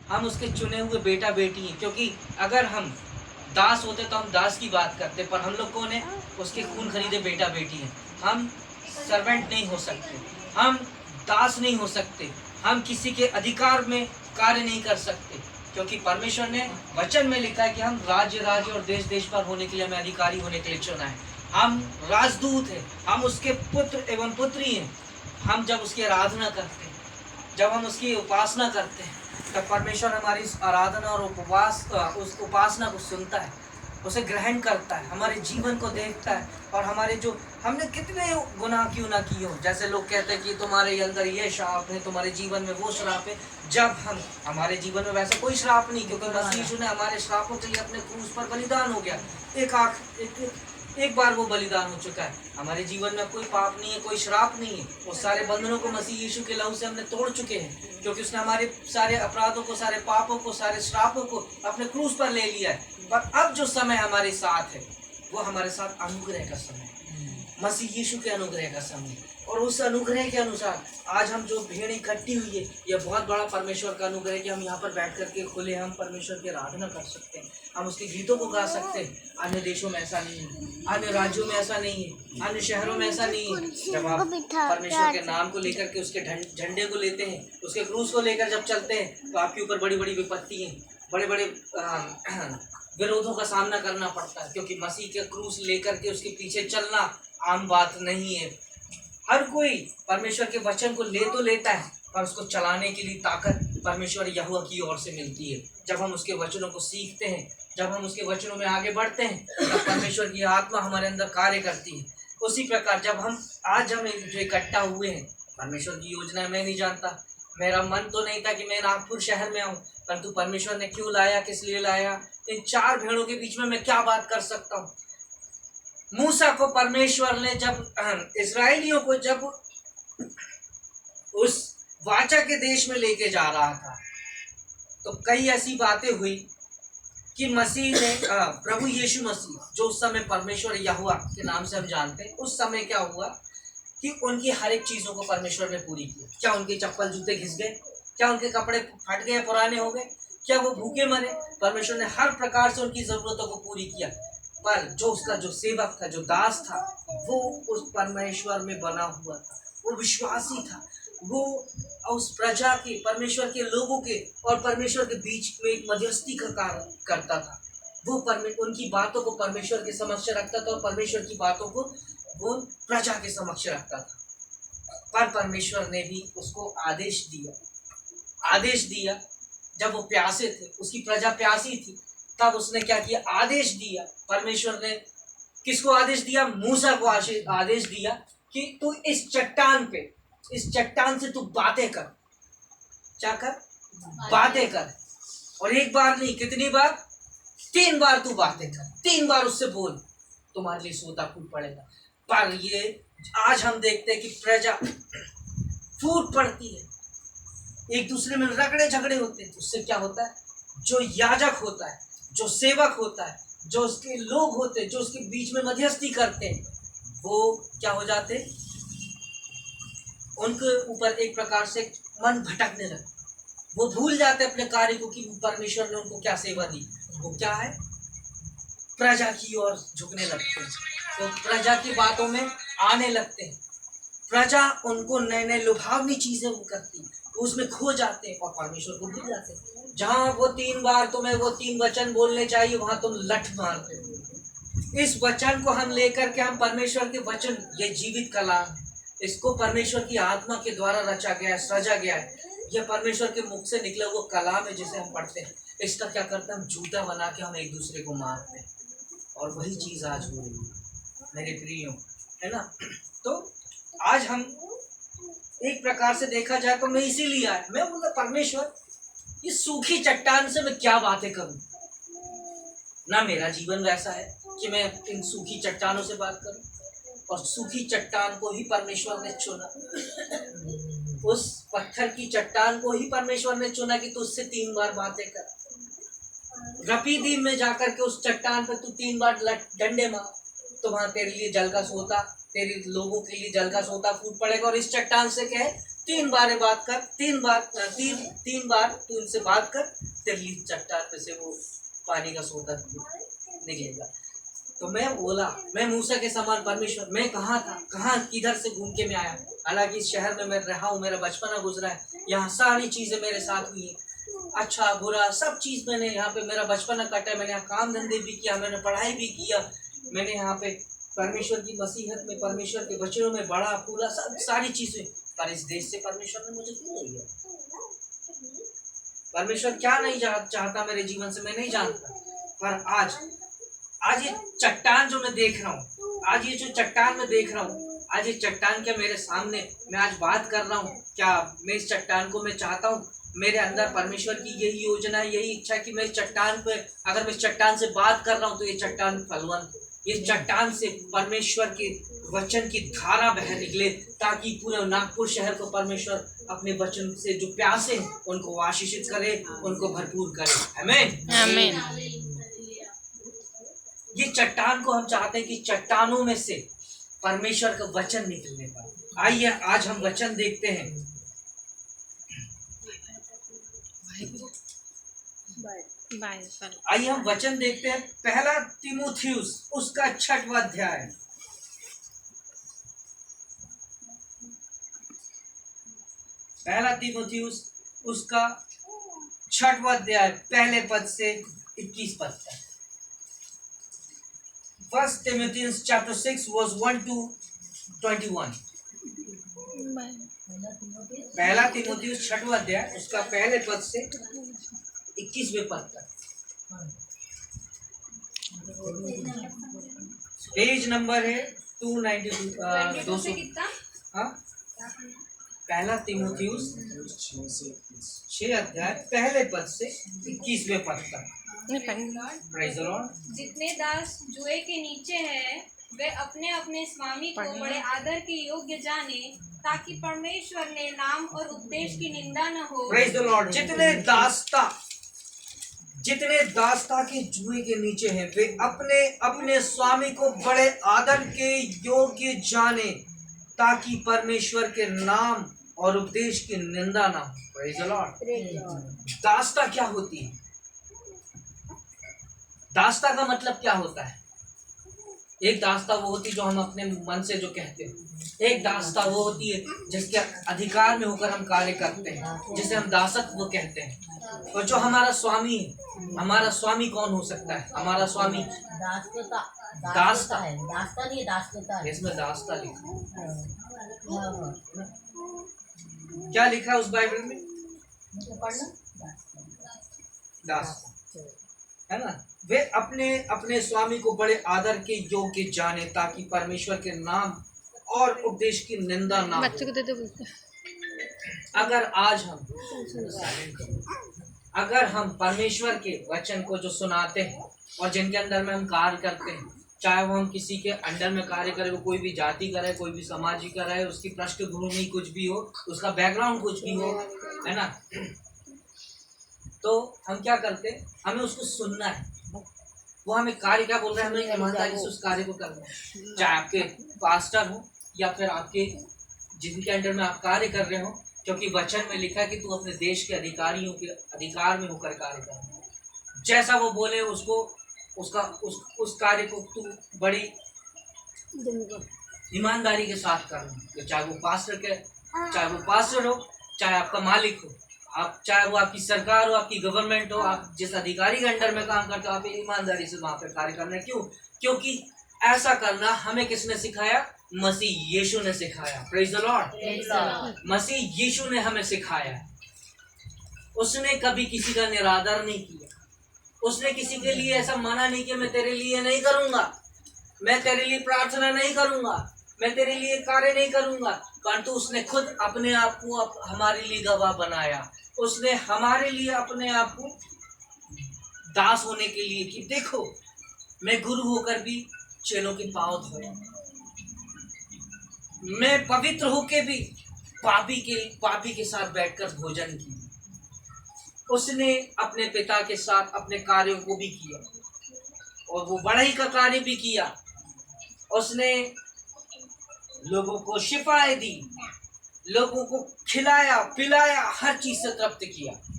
हम उसके चुने हुए बेटा बेटी हैं, क्योंकि अगर हम दास होते तो हम दास की बात करते, पर हम लोग कौन है? उसके खून खरीदे बेटा बेटी हैं। हम सर्वेंट नहीं हो सकते, हम दास नहीं हो सकते, हम किसी के अधिकार में कार्य नहीं कर सकते, क्योंकि परमेश्वर ने वचन में लिखा है कि हम राज्य राज्य और देश देश पर होने के लिए, हमें अधिकारी होने के लिए चुना है। हम राजदूत हैं, हम उसके पुत्र एवं पुत्री हैं। हम जब उसकी आराधना करते हैं, जब हम उसकी उपासना करते हैं, तब परमेश्वर हमारी इस आराधना और उस उपासना को सुनता है, उसे ग्रहण करता है, हमारे जीवन को देखता है, और हमारे जो हमने कितने गुनाह क्यों ना किए हो, जैसे लोग कहते हैं कि तुम्हारे अंदर ये श्राप है, तुम्हारे जीवन में वो श्राप है, जब हम हमारे जीवन में वैसा कोई श्राप नहीं, क्योंकि मसीह यीशु ने हमारे श्रापों के लिए अपने क्रूस पर बलिदान हो गया। एक बार वो बलिदान हो चुका है। हमारे जीवन में कोई पाप नहीं है, कोई श्राप नहीं है। वो सारे बंधनों को मसीह यीशु के लहू से हमने तोड़ चुके हैं, क्योंकि उसने हमारे सारे अपराधों को, सारे पापों को, सारे श्रापों को अपने क्रूस पर ले लिया है। पर अब जो समय हमारे साथ है, वो हमारे साथ अनुग्रह का समय है, मसीह यीशु के अनुग्रह का समय। और उस अनुग्रह के अनुसार आज हम जो भीड़ इकट्ठी हुई है, यह बहुत बड़ा परमेश्वर का अनुग्रह है कि हम यहाँ पर बैठ करके खुले हम परमेश्वर की आराधना कर सकते हैं, हम उसके गीतों को गा सकते हैं। अन्य देशों में ऐसा नहीं है, अन्य राज्यों में ऐसा नहीं है, अन्य शहरों में ऐसा नहीं है। जब आप परमेश्वर के नाम को लेकर के, उसके झंडे को लेते हैं, उसके क्रूस को लेकर जब चलते हैं, तो आपके ऊपर बड़ी बड़ी विपत्ति हैं, बड़े बड़े विरोधों का सामना करना पड़ता है, क्योंकि मसीह के क्रूस लेकर के उसके पीछे चलना आम बात नहीं है। हर कोई परमेश्वर के वचन को ले तो लेता है, पर उसको चलाने के लिए ताकत परमेश्वर यहोवा की ओर से मिलती है। जब हम उसके वचनों को सीखते हैं, जब हम उसके वचनों में आगे बढ़ते हैं, तब परमेश्वर की आत्मा हमारे अंदर कार्य करती है। उसी प्रकार जब हम आज हम जो इकट्ठा हुए हैं, परमेश्वर की योजना मैं नहीं जानता, मेरा मन तो नहीं था कि मैं नागपुर शहर में आऊँ, परंतु परमेश्वर ने क्यों लाया, किस लिए लाया, इन चार भेड़ों के बीच में मैं क्या बात कर सकता हूँ। मूसा को परमेश्वर ने जब इस्राएलियों को जब उस वाचा के देश में लेके जा रहा था, तो कई ऐसी बातें हुई कि मसीह ने प्रभु यीशु मसीह, जो उस समय परमेश्वर यहोवा के नाम से हम जानते हैं, उस समय क्या हुआ कि उनकी हर एक चीजों को परमेश्वर ने पूरी किया। क्या उनके चप्पल जूते घिस गए? क्या उनके कपड़े फट गए, पुराने हो गए? क्या वो भूखे मरे? परमेश्वर ने हर प्रकार से उनकी जरूरतों को पूरी किया। पर जो उसका जो सेवक था, जो दास था, वो उस परमेश्वर में बना हुआ था, वो विश्वासी था, वो उस प्रजा के, परमेश्वर के लोगों के और परमेश्वर के बीच में एक मध्यस्थी का कार्य करता था। वो उनकी बातों को परमेश्वर के समक्ष रखता था और परमेश्वर की बातों को वो प्रजा के समक्ष रखता था। पर परमेश्वर ने भी उसको आदेश दिया। जब वो प्यासे थे, उसकी प्रजा प्यासी थी, तब उसने क्या किया? आदेश दिया। परमेश्वर ने किसको आदेश दिया? मूसा को आदेश दिया कि तू इस चट्टान से तू बातें कर। क्या कर? बातें कर। और एक बार नहीं, कितनी बार? 3 बार तू बातें कर, 3 बार उससे बोल, तुम्हारे लिए सोता फूट पड़ेगा। पर ये आज हम देखते हैं कि प्रजा फूट पड़ती है, एक दूसरे में रगड़े झगड़े होते हैं। उससे क्या होता है? जो याजक होता है, जो सेवक होता है, जो उसके लोग होते हैं, जो उसके बीच में मध्यस्थी करते हैं, वो क्या हो जाते? उनके ऊपर एक प्रकार से मन भटकने लगता, वो भूल जाते अपने कार्य को कि परमेश्वर ने उनको क्या सेवा दी। वो क्या है? प्रजा की ओर झुकने लगते हैं, तो प्रजा की बातों में आने लगते हैं। प्रजा उनको नए नए लुभावनी चीजें करती, उसमें खो जाते हैं और परमेश्वर को भूल जाते हैं। जहां वो 3 बार तुम्हें वो 3 वचन बोलने चाहिए, वहां तुम लठ मारते हो। इस वचन को हम लेकर के, हम परमेश्वर के वचन, ये जीवित कलाम है, इसको परमेश्वर की आत्मा के द्वारा रचा गया है, सजा गया है। यह परमेश्वर के मुख से निकला वो कलाम है जिसे हम पढ़ते हैं। इसका क्या करते हैं? हम जूता बना के हम एक दूसरे को मारते हैं, और वही चीज आज हो रही है मेरे प्रियो, है ना। तो आज हम एक प्रकार से देखा जाए तो मैं इसीलिए आया, मैं बोला परमेश्वर इस सूखी चट्टान से मैं क्या बातें करूं। ना मेरा जीवन वैसा है कि मैं इन सूखी चट्टानों से बात करूं, और सूखी चट्टान को ही परमेश्वर ने चुना, उस पत्थर की चट्टान को ही परमेश्वर ने चुना कि तू उससे 3 बार बातें कर। रपीदीन में जाकर के उस चट्टान पर तू 3 बार डंडे मार, तो वहां तेरे लिए जल का सोता, तेरे लोगों के लिए जल का सोता फूट पड़ेगा। और इस चट्टान से क्या है? 3 बार ये बात कर, 3 बार तू इनसे बात कर, तेरी चट्टान पे से वो पानी का सोता निकलेगा। तो मैं बोला, मैं मूसा के समान परमेश्वर, मैं कहाँ था, कहाँ किधर से घूम के मैं आया। हालांकि इस शहर में मैं रहा हूँ, मेरा बचपना गुजरा है, यहाँ सारी चीजें मेरे साथ हुई, अच्छा बुरा सब चीज मैंने यहाँ पे मेरा बचपना कटा है। मैंने यहाँ काम धंधे भी किया, मैंने पढ़ाई भी किया, मैंने यहाँ पे परमेश्वर की मसीहत में, परमेश्वर के वचनों में बड़ा फूला, सब सारी चीजें। पर इस देश से परमेश्वर ने मुझे क्यों नहीं दिया? परमेश्वर क्या नहीं चाहता मेरे जीवन से, मैं नहीं जानता। पर आज ये चट्टान जो मैं देख रहा हूँ, आज ये जो चट्टान मैं देख रहा हूँ, आज ये चट्टान क्या मेरे सामने मैं आज बात कर रहा हूँ, क्या मैं इस चट्टान को मैं चाहता हूँ, मेरे अंदर परमेश्वर की यही योजना है, यही इच्छा कि मैं इस चट्टान पे, अगर मैं इस चट्टान से बात कर रहा हूँ तो ये चट्टान फलवंत, ये चट्टान से परमेश्वर के वचन की धारा बह निकले, ताकि पूरे नागपुर शहर को परमेश्वर अपने वचन से जो प्यासे हैं उनको आशीषित करे, उनको भरपूर करे। आमीन आमीन। ये चट्टान को हम चाहते हैं कि चट्टानों में से परमेश्वर का वचन निकलने का। आइए आज हम वचन देखते हैं। आइए हम वचन देखते हैं, पहला तीमुथियुस उसका 6वां अध्याय। पहला तीमुथियुस उसका 6वां अध्याय, पहले पद से 21 पद तक। 1 Timothy chapter 6 verse 1 to 21। पहला तीमुथियुस 6वां अध्याय उसका पहले पद से 21वें पद तक। पेज नंबर है 292 200। हाँ, पहला तीमुथियुस 6 अध्याय पहले पद से 21वें पद तक। Praise the Lord. जितने दास जुए के नीचे हैं वे अपने अपने स्वामी को बड़े आदर के योग्य जाने, ताकि परमेश्वर ने नाम और उपदेश की निंदा न हो। Praise the Lord. जितने दास्ता के जुए के नीचे हैं वे अपने अपने स्वामी को बड़े आदर के योग्य जाने, ताकि परमेश्वर के नाम और उपदेश की निंदा ना हो। Praise the Lord. दास्ता क्या होती है? दास्ता का मतलब क्या होता है? एक दास्ता वो होती है जो हम अपने मन से जो कहते हैं। एक दास्ता वो होती है जिसके अधिकार में होकर हम कार्य करते हैं, जिसे हम दासत्व कहते हैं। और जो हमारा स्वामी है, हमारा स्वामी कौन हो सकता है? हमारा स्वामी दास्ता है। दास्ता नहीं, दास्ता है। इसमें दास्ता लिखा है। क्या लिखा है उस बाइबल में? दास्ता है ना। वे अपने अपने स्वामी को बड़े आदर के योग्य जाने, ताकि परमेश्वर के नाम और उपदेश की निंदा ना हो। अगर हम परमेश्वर के वचन को जो सुनाते हैं और जिनके अंदर में हम कार्य करते हैं, चाहे वो हम किसी के अंडर में कार्य करें, वो कोई भी जाति का रहे, कोई भी समाज का रहे, उसकी पृष्ठभूमि कुछ भी हो, उसका बैकग्राउंड कुछ भी हो, है ना, तो हम क्या करते हैं? हमें उसको सुनना है। वो हमें कार्य क्या बोल रहे हैं, हमें ईमानदारी से उस कार्य को करना है। चाहे आपके पास्टर हो या फिर आपके जिनके अंडर में आप कार्य कर रहे हो, क्योंकि वचन में लिखा है कि तू अपने देश के अधिकारियों के अधिकार में होकर कार्य कर। जैसा वो बोले उसको उस कार्य को तू बड़ी ईमानदारी के साथ करना। तो चाहे वो पास्टर हो, चाहे आपका मालिक हो, आप चाहे वो आपकी सरकार हो, आपकी गवर्नमेंट हो, आप जिस अधिकारी के अंडर में काम करते हो, आप ईमानदारी से वहां पे कार्य करना है। क्यों? क्योंकि ऐसा करना हमें किसने सिखाया? मसीह यीशु ने सिखाया। Praise the Lord. मसीह यीशु ने हमें सिखाया। उसने कभी किसी का निरादर नहीं किया। उसने किसी के लिए ऐसा माना नहीं कि मैं तेरे लिए नहीं करूंगा, मैं तेरे लिए प्रार्थना नहीं करूंगा, मैं तेरे लिए कार्य नहीं करूंगा, परंतु उसने खुद अपने आप को हमारे लिए गवाह बनाया। उसने हमारे लिए अपने आप को दास होने के लिए कि देखो मैं गुरु होकर भी चेलों के पांव धोया, मैं पवित्र होकर भी पापी के साथ बैठकर भोजन किया। उसने अपने पिता के साथ अपने कार्यों को भी किया और वो बड़ाई का कार्य भी किया। उसने लोगों को शिफाएं दी, लोगों को खिलाया पिलाया, हर चीज से तृप्त किया।